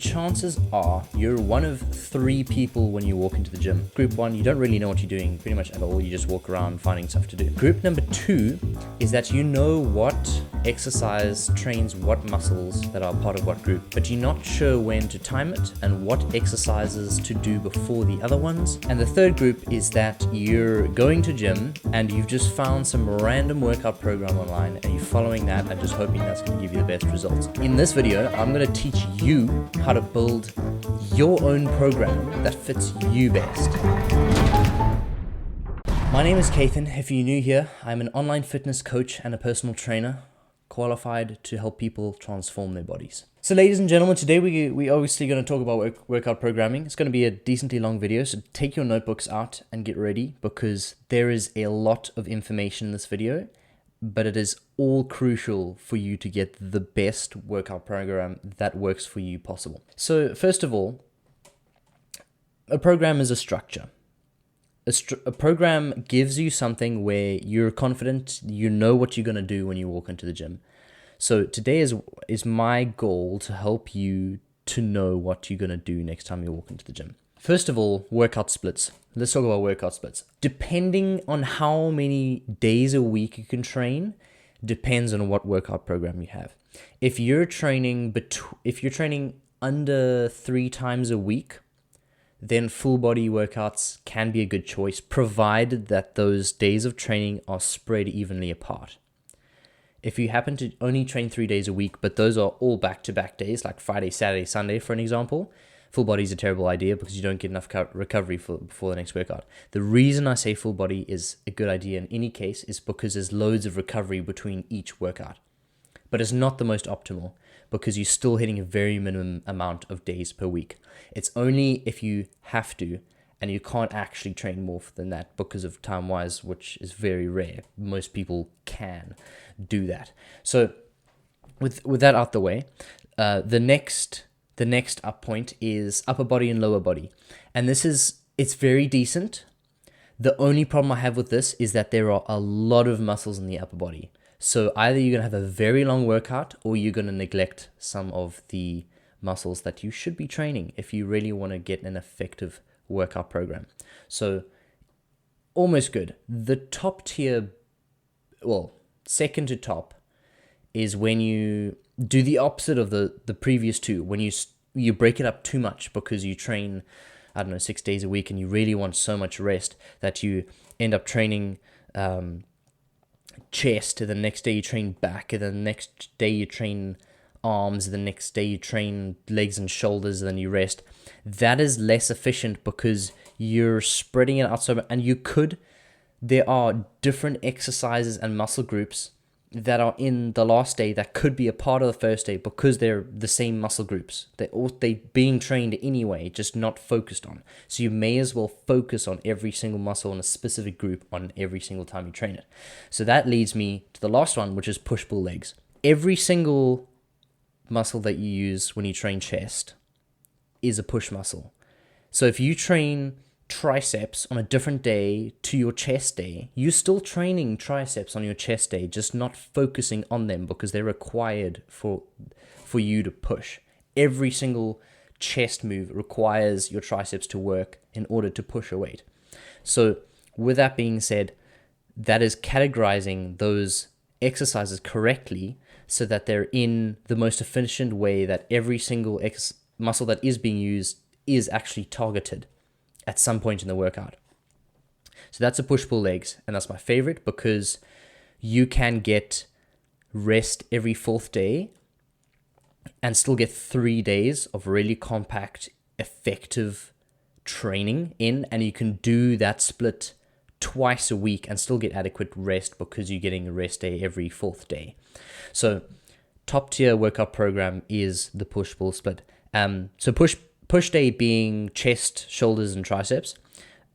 Chances are you're one of 3 people when you walk into the gym. Group 1, you don't really know what you're doing pretty much at all. You just walk around finding stuff to do. Group number 2 is that you know what exercise trains what muscles that are part of what group, but you're not sure when to time it and what exercises to do before the other ones. And the third group is that you're going to gym and you've just found some random workout program online and you're following that and just hoping that's going to give you the best results. In this video, I'm going to teach you how to build your own program that fits you best. My name is Kathan. If you're new here, I'm an online fitness coach and a personal trainer qualified to help people transform their bodies. So ladies and gentlemen, today we're obviously going to talk about workout programming. It's going to be a decently long video, so take your notebooks out and get ready because there is a lot of information in this video, but it is all crucial for you to get the best workout program that works for you possible. So first of all, a program is a structure. A program gives you something where you're confident, you know what you're going to do when you walk into the gym. So today is my goal to help you to know what you're going to do next time you walk into the gym. First of all, workout splits. Let's talk about workout splits. Depending on how many days a week you can train, depends on what workout program you have. If you're training under 3 times a week, then full body workouts can be a good choice, provided that those days of training are spread evenly apart. If you happen to only train 3 days a week, but those are all back-to-back days, like Friday, Saturday, Sunday, for an example, full body is a terrible idea because you don't get enough recovery before the next workout. The reason I say full body is a good idea in any case is because there's loads of recovery between each workout. But it's not the most optimal because you're still hitting a very minimum amount of days per week. It's only if you have to and you can't actually train more than that because of time-wise, which is very rare. Most people can do that. So with that out the way, the next up point is upper body and lower body. And it's very decent. The only problem I have with this is that there are a lot of muscles in the upper body. So either you're going to have a very long workout or you're going to neglect some of the muscles that you should be training if you really want to get an effective workout program. So almost good. The top tier, well, second to top is when you do the opposite of the previous two, when you break it up too much because you train, 6 days a week and you really want so much rest that you end up training chest, and the next day you train back, and the next day you train arms, the next day you train legs and shoulders, and then you rest. That is less efficient because you're spreading it out so much, and there are different exercises and muscle groups that are in the last day that could be a part of the first day because they're the same muscle groups. They're being trained anyway, just not focused on. So you may as well focus on every single muscle in a specific group on every single time you train it. So that leads me to the last one, which is push-pull legs. Every single muscle that you use when you train chest is a push muscle. So if you train triceps on a different day to your chest day, you're still training triceps on your chest day, just not focusing on them because they're required for you to push. Every single chest move requires your triceps to work in order to push a weight. So with that being said, that is categorizing those exercises correctly so that they're in the most efficient way that every single muscle that is being used is actually targeted at some point in the workout. So that's a push-pull legs, and that's my favorite because you can get rest every 4th day and still get 3 days of really compact, effective training in, and you can do that split twice a week and still get adequate rest because you're getting a rest day every 4th day. So top tier workout program is the push-pull split. So push day being chest, shoulders, and triceps.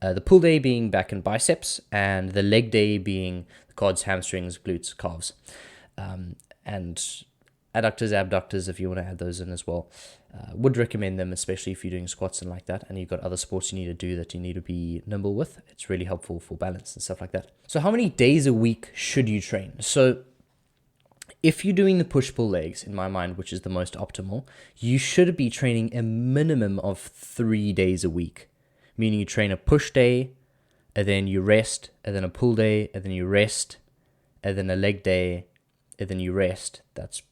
The pull day being back and biceps. And the leg day being quads, hamstrings, glutes, calves. And adductors, abductors, if you want to add those in as well. Would recommend them, especially if you're doing squats and like that. And you've got other sports you need to do that you need to be nimble with. It's really helpful for balance and stuff like that. So how many days a week should you train? So if you're doing the push-pull legs, in my mind, which is the most optimal, you should be training a minimum of 3 days a week. Meaning you train a push day, and then you rest, and then a pull day, and then you rest, and then a leg day, and then you rest. That's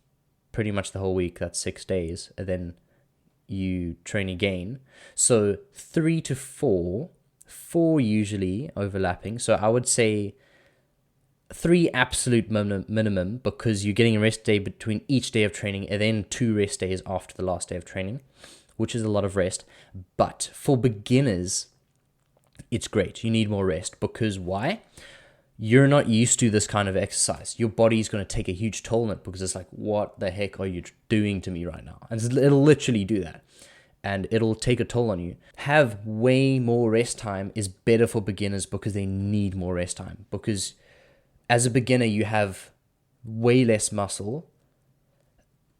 pretty much the whole week. That's 6 days. And then you train again. So 3 to 4, 4 usually overlapping. So I would say 3 absolute minimum, because you're getting a rest day between each day of training, and then 2 rest days after the last day of training, which is a lot of rest. But for beginners, it's great. You need more rest, because why? You're not used to this kind of exercise. Your body's going to take a huge toll on it, because it's like, what the heck are you doing to me right now? And it'll literally do that. And it'll take a toll on you. Have way more rest time is better for beginners, because they need more rest time. Because as a beginner, you have way less muscle,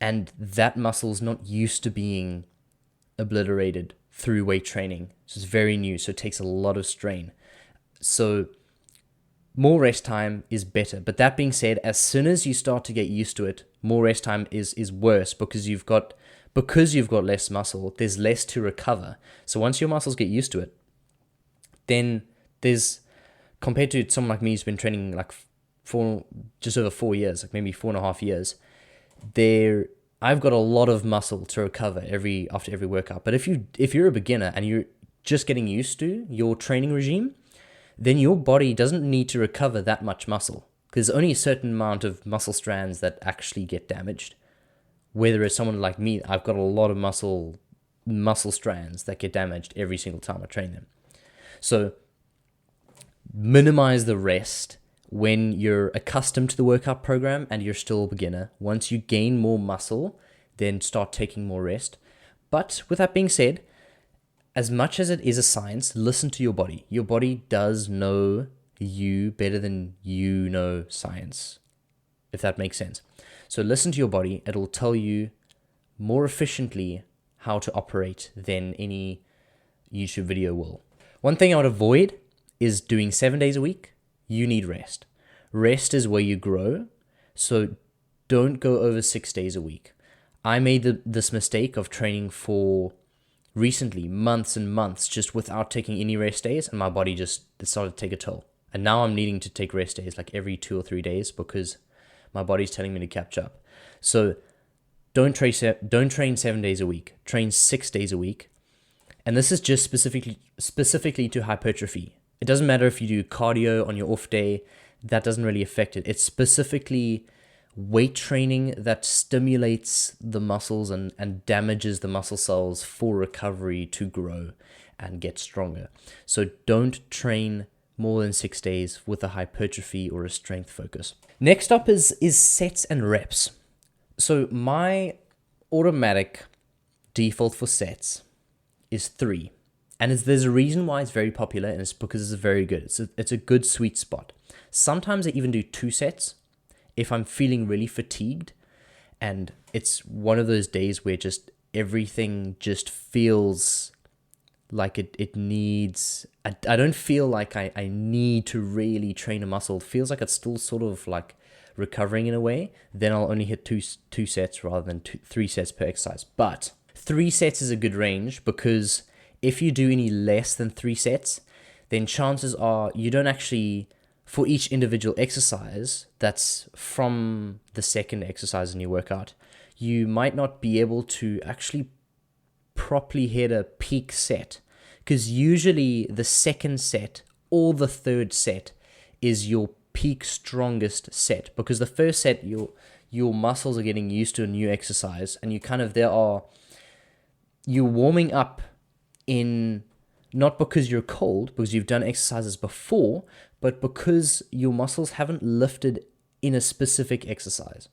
and that muscle's not used to being obliterated through weight training. So it's very new, so it takes a lot of strain. So more rest time is better. But that being said, as soon as you start to get used to it, more rest time is worse, because you've got less muscle, there's less to recover. So once your muscles get used to it, then there's, compared to someone like me who's been training like just over 4 years, like maybe 4.5 years, I've got a lot of muscle to recover after every workout. But if you're a beginner and you're just getting used to your training regime, then your body doesn't need to recover that much muscle, because there's only a certain amount of muscle strands that actually get damaged. Whether it's someone like me, I've got a lot of muscle strands that get damaged every single time I train them. So minimize the rest when you're accustomed to the workout program and you're still a beginner. Once you gain more muscle, then start taking more rest. But with that being said, as much as it is a science, listen to your body. Your body does know you better than you know science, if that makes sense. So listen to your body. It'll tell you more efficiently how to operate than any YouTube video will. One thing I would avoid is doing 7 days a week. You need rest. Rest is where you grow. So don't go over 6 days a week. I made this mistake of training for recently months and months just without taking any rest days, and my body just started to take a toll. And now I'm needing to take rest days like every 2 or 3 days, because my body's telling me to catch up. So don't train 7 days a week. Train 6 days a week. And this is just specifically to hypertrophy. It doesn't matter if you do cardio on your off day. That doesn't really affect it. It's specifically weight training that stimulates the muscles and damages the muscle cells for recovery to grow and get stronger. So don't train more than 6 days with a hypertrophy or a strength focus. Next up is sets and reps. So my automatic default for sets is 3. And there's a reason why it's very popular, and it's because it's very good. It's a good sweet spot. Sometimes I even do 2 sets if I'm feeling really fatigued, and it's one of those days where just everything just feels like it needs... I don't feel like I need to really train a muscle. It feels like it's still sort of like recovering in a way. Then I'll only hit two sets rather than 3 sets per exercise. But 3 sets is a good range, because if you do any less than 3 sets, then chances are you don't actually, for each individual exercise that's from the second exercise in your workout, you might not be able to actually properly hit a peak set. Because usually the second set or the third set is your peak strongest set. Because the first set, your muscles are getting used to a new exercise, and you're warming up in, not because you're cold, because you've done exercises before, but because your muscles haven't lifted in a specific exercise.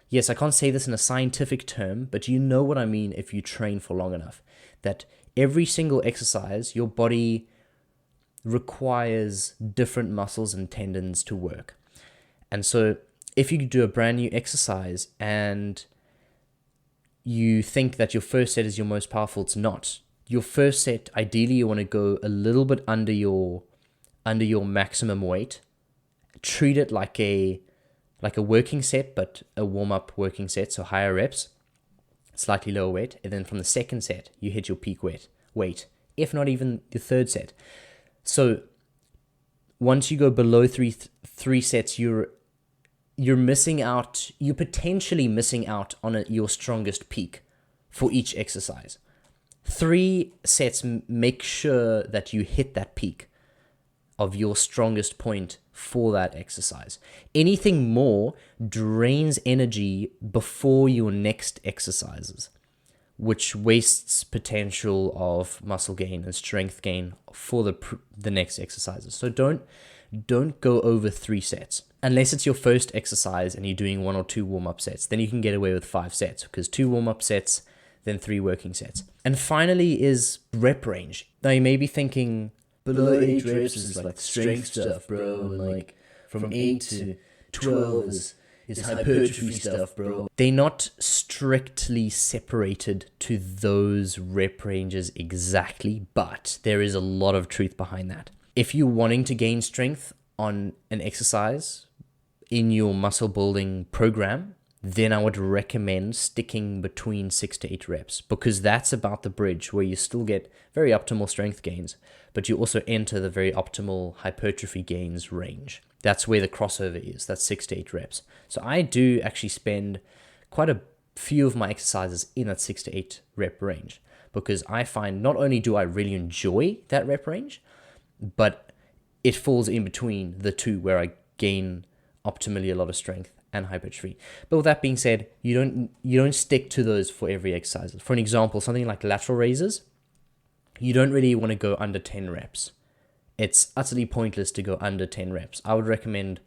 Yes, I can't say this in a scientific term, but you know what I mean if you train for long enough. That every single exercise, your body requires different muscles and tendons to work. And so if you do a brand new exercise and you think that your first set is your most powerful, it's not. Your first set, ideally you want to go a little bit under your maximum weight. Treat it like like a working set, but a warm-up working set, so higher reps, slightly lower weight, and then from the second set, you hit your peak weight, if not even the third set. So once you go below three sets, you're missing out, you're potentially missing out on your strongest peak for each exercise. 3 sets make sure that you hit that peak of your strongest point for that exercise. Anything more drains energy before your next exercises, which wastes potential of muscle gain and strength gain for the next exercises. So don't go over 3 sets. Unless it's your first exercise and you're doing 1 or 2 warm-up sets, then you can get away with 5 sets, because 2 warm-up sets, then 3 working sets. And finally is rep range. Now you may be thinking, below 8 reps is like strength stuff, bro. Like from 8 to 12 is hypertrophy stuff, bro. They're not strictly separated to those rep ranges exactly, but there is a lot of truth behind that. If you're wanting to gain strength on an exercise in your muscle building program, then I would recommend sticking between 6 to 8 reps, because that's about the bridge where you still get very optimal strength gains, but you also enter the very optimal hypertrophy gains range. That's where the crossover is. That's 6 to 8 reps. So I do actually spend quite a few of my exercises in that 6 to 8 rep range, because I find not only do I really enjoy that rep range, but it falls in between the two where I gain optimally a lot of strength and hypertrophy. But with that being said, you don't stick to those for every exercise. For an example, something like lateral raises, you don't really want to go under 10 reps. It's utterly pointless to go under 10 reps. I would recommend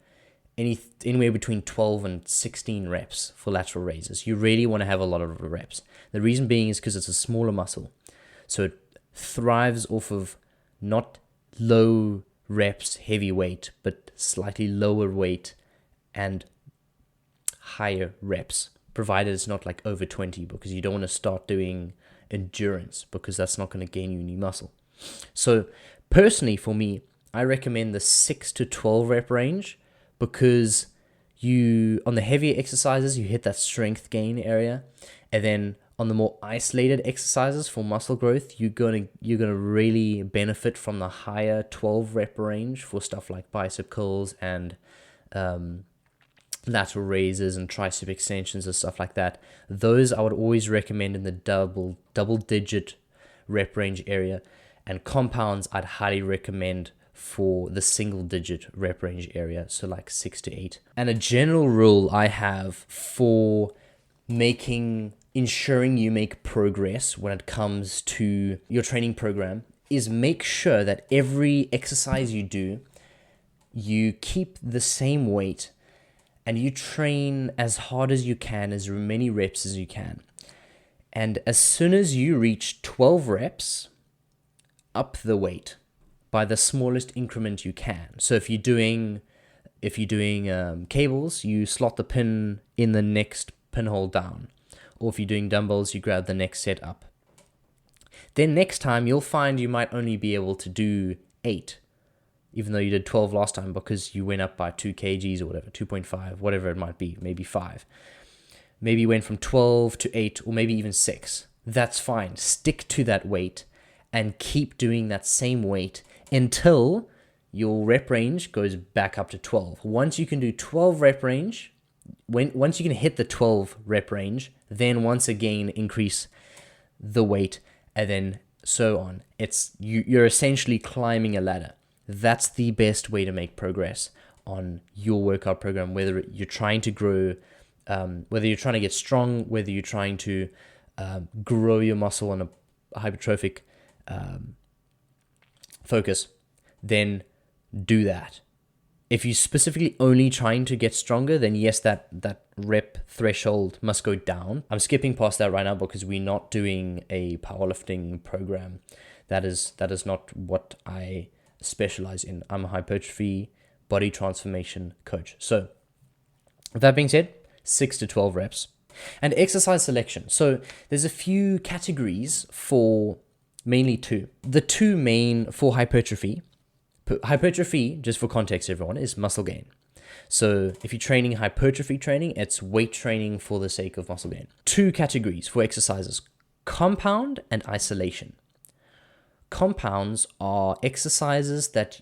anywhere between 12 and 16 reps for lateral raises. You really want to have a lot of reps. The reason being is because it's a smaller muscle. So it thrives off of not low reps, heavy weight, but slightly lower weight and higher reps, provided it's not like over 20, because you don't want to start doing endurance, because that's not going to gain you any muscle. So personally for me, I recommend the 6 to 12 rep range, because on the heavier exercises, you hit that strength gain area, and then on the more isolated exercises for muscle growth, you're gonna really benefit from the higher 12 rep range for stuff like bicep curls and lateral raises and tricep extensions and stuff like that. Those I would always recommend in the double digit rep range area, and compounds I'd highly recommend for the single digit rep range area, so like 6 to 8. And a general rule I have for ensuring you make progress when it comes to your training program is make sure that every exercise you do, you keep the same weight and you train as hard as you can, as many reps as you can. And as soon as you reach 12 reps, up the weight by the smallest increment you can. So if you're doing cables, you slot the pin in the next pinhole down. Or if you're doing dumbbells, you grab the next set up. Then next time you'll find you might only be able to do 8, even though you did 12 last time, because you went up by 2 kgs or whatever, 2.5, whatever it might be, maybe 5. Maybe you went from 12 to 8 or maybe even 6. That's fine. Stick to that weight and keep doing that same weight until your rep range goes back up to 12. Once you can do 12 rep range, once you can hit the 12 rep range, then once again increase the weight, and then so on. You're essentially climbing a ladder. That's the best way to make progress on your workout program, whether you're trying to grow, whether you're trying to get strong, whether you're trying to grow your muscle on a hypertrophic focus, then do that. If you're specifically only trying to get stronger, then yes, that rep threshold must go down. I'm skipping past that right now because we're not doing a powerlifting program. That is not what I specialize in. I'm a hypertrophy body transformation coach. So with that being said, 6 to 12 reps. And exercise selection. So there's a few categories for mainly 2. The 2 main for hypertrophy, just for context everyone, is muscle gain. So if you're training hypertrophy training, it's weight training for the sake of muscle gain. Two categories for exercises: compound and isolation. Compounds are exercises that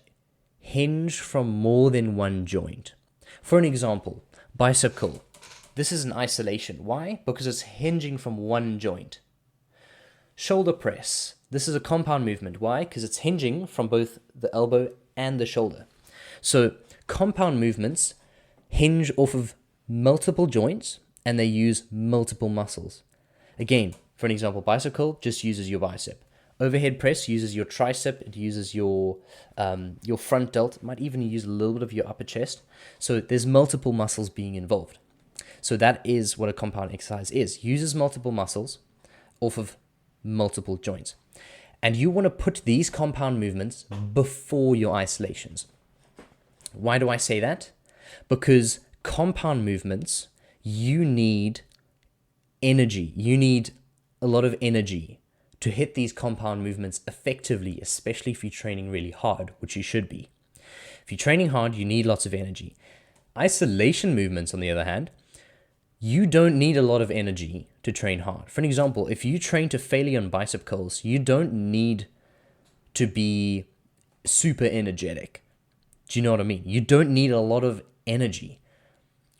hinge from more than one joint. For an example, bicep curl. This is an isolation. Why? Because it's hinging from one joint. Shoulder press. This is a compound movement. Why? Because it's hinging from both the elbow and the shoulder. So compound movements hinge off of multiple joints and they use multiple muscles. Again, for an example, bicep curl just uses your bicep. Overhead press uses your tricep. It uses your front delt. It might even use a little bit of your upper chest. So there's multiple muscles being involved. So that is what a compound exercise is. Uses multiple muscles off of multiple joints. And you want to put these compound movements before your isolations. Why do I say that? Because compound movements, you need energy. You need a lot of energy to hit these compound movements effectively, especially if you're training really hard, which you should be. If you're training hard, you need lots of energy. Isolation movements, on the other hand, you don't need a lot of energy to train hard. For an example, if you train to failure on bicep curls, you don't need to be super energetic. Do you know what I mean? You don't need a lot of energy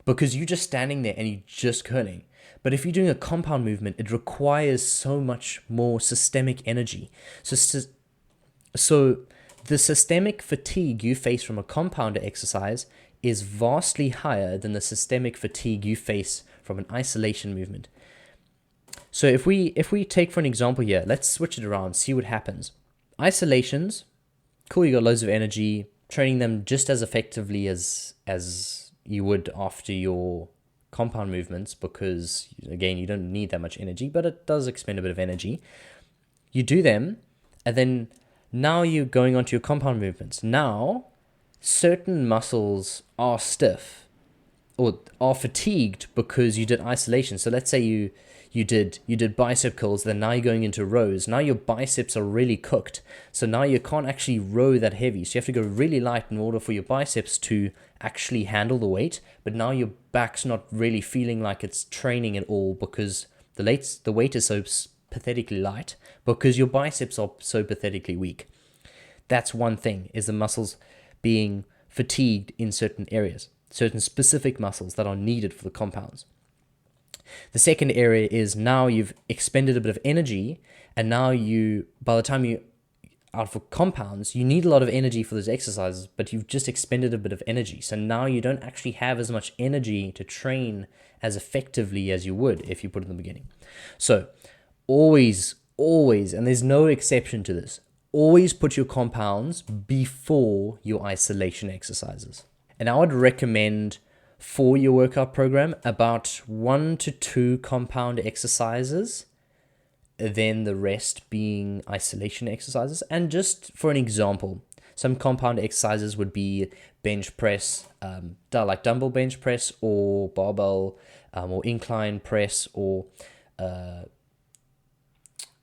because you're just standing there and you're just curling. But if you're doing a compound movement, it requires so much more systemic energy. So the systemic fatigue you face from a compounder exercise is vastly higher than the systemic fatigue you face from an isolation movement. So if we take for an example here, let's switch it around, see what happens. Isolations, cool, you got loads of energy, training them just as effectively as you would after your compound movements, because again, you don't need that much energy, but it does expend a bit of energy. You do them, and then now you're going on to your compound movements. Now, certain muscles are stiff or are fatigued because you did isolation. So let's say you did bicep curls, then now you're going into rows. Now your biceps are really cooked. So now you can't actually row that heavy. So you have to go really light in order for your biceps to actually handle the weight. But now your back's not really feeling like it's training at all because the weight is so pathetically light because your biceps are so pathetically weak. That's one thing, is the muscles being fatigued in certain areas, certain specific muscles that are needed for the compounds. The second area is now you've expended a bit of energy, and now by the time you out for compounds, you need a lot of energy for those exercises, but you've just expended a bit of energy. So now you don't actually have as much energy to train as effectively as you would if you put it in the beginning. So always, and there's no exception to this, always put your compounds before your isolation exercises. And I would recommend for your workout program about 1 to 2 compound exercises, then the rest being isolation exercises. And just for an example, some compound exercises would be bench press, like dumbbell bench press or barbell or incline press or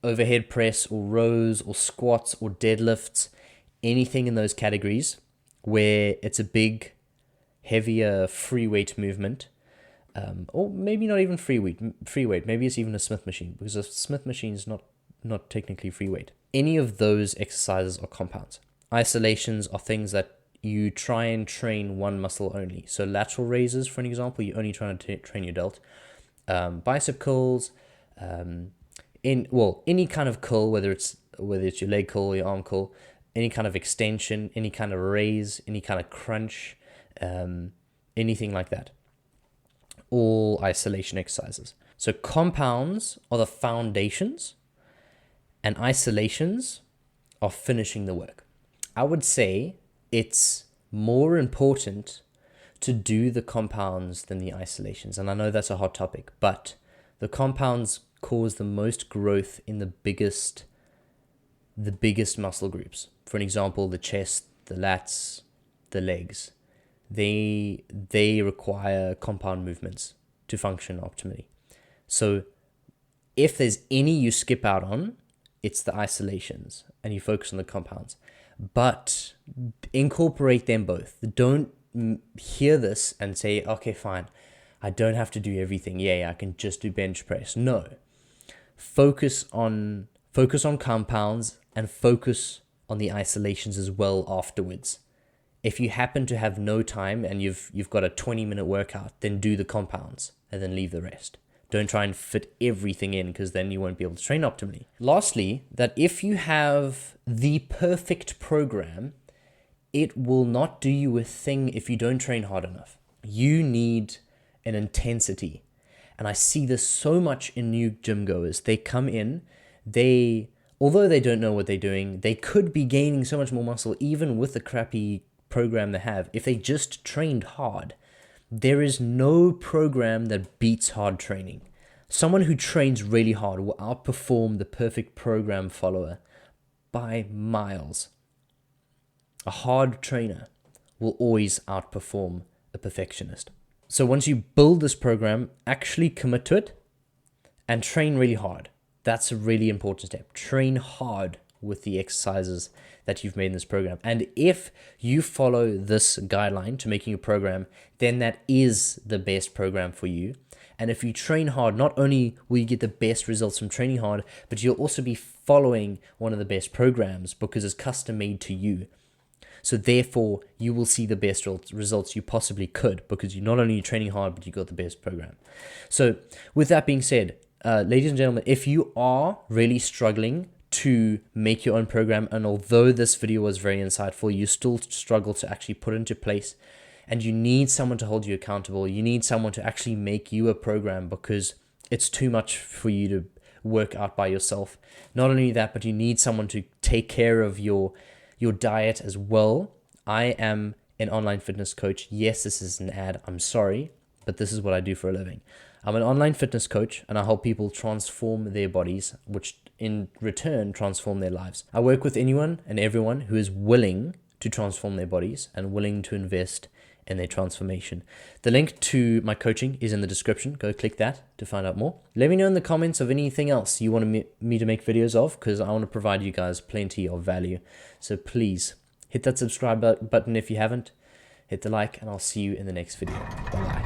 overhead press or rows or squats or deadlifts, anything in those categories where it's a big, heavier free weight movement, or maybe not even free weight, maybe it's even a Smith machine, because a Smith machine is not technically free weight. Any of those exercises are compounds. Isolations are things that you try and train one muscle only. So lateral raises, for an example, you're only trying to train your delt. Bicep curls, any kind of curl, whether it's your leg curl or your arm curl, any kind of extension, any kind of raise, any kind of crunch, anything like that. All isolation exercises. So compounds are the foundations and isolations are finishing the work. I would say it's more important to do the compounds than the isolations. And I know that's a hot topic, but the compounds cause the most growth in the biggest muscle groups. For an example, the chest, the lats, the legs. They require compound movements to function optimally. So if there's any you skip out on, it's the isolations and you focus on the compounds. But incorporate them both. Don't hear this and say, okay, fine, I don't have to do everything. Yeah, I can just do bench press. No, focus on compounds and focus on the isolations as well afterwards. If you happen to have no time and you've got a 20-minute workout, then do the compounds and then leave the rest. Don't try and fit everything in, because then you won't be able to train optimally. Lastly, that if you have the perfect program, it will not do you a thing if you don't train hard enough. You need an intensity. And I see this so much in new gym goers. They come in, although they don't know what they're doing, they could be gaining so much more muscle even with the crappy program they have if they just trained hard. There is no program that beats hard training. Someone who trains really hard will outperform the perfect program follower by miles. A hard trainer will always outperform a perfectionist. So once you build this program, actually commit to it and train really hard. That's a really important step. Train hard with the exercises that you've made in this program. And if you follow this guideline to making a program, then that is the best program for you. And if you train hard, not only will you get the best results from training hard, but you'll also be following one of the best programs because it's custom made to you. So therefore, you will see the best results you possibly could, because you're not only training hard, but you got the best program. So with that being said, ladies and gentlemen, if you are really struggling to make your own program, and although this video was very insightful, you still struggle to actually put into place, and you need someone to hold you accountable, you need someone to actually make you a program, because it's too much for you to work out by yourself. Not only that, but you need someone to take care of your diet as well. I am an online fitness coach. Yes, this is an ad. I'm sorry, but this is what I do for a living. I'm an online fitness coach, and I help people transform their bodies, which in return transform their lives. I work with anyone and everyone who is willing to transform their bodies and willing to invest in their transformation. The link to my coaching is in the description. Go click that to find out more. Let me know in the comments of anything else you want me to make videos of, because I want to provide you guys plenty of value. So please hit that subscribe button if you haven't. Hit the like, and I'll see you in the next video. Bye-bye.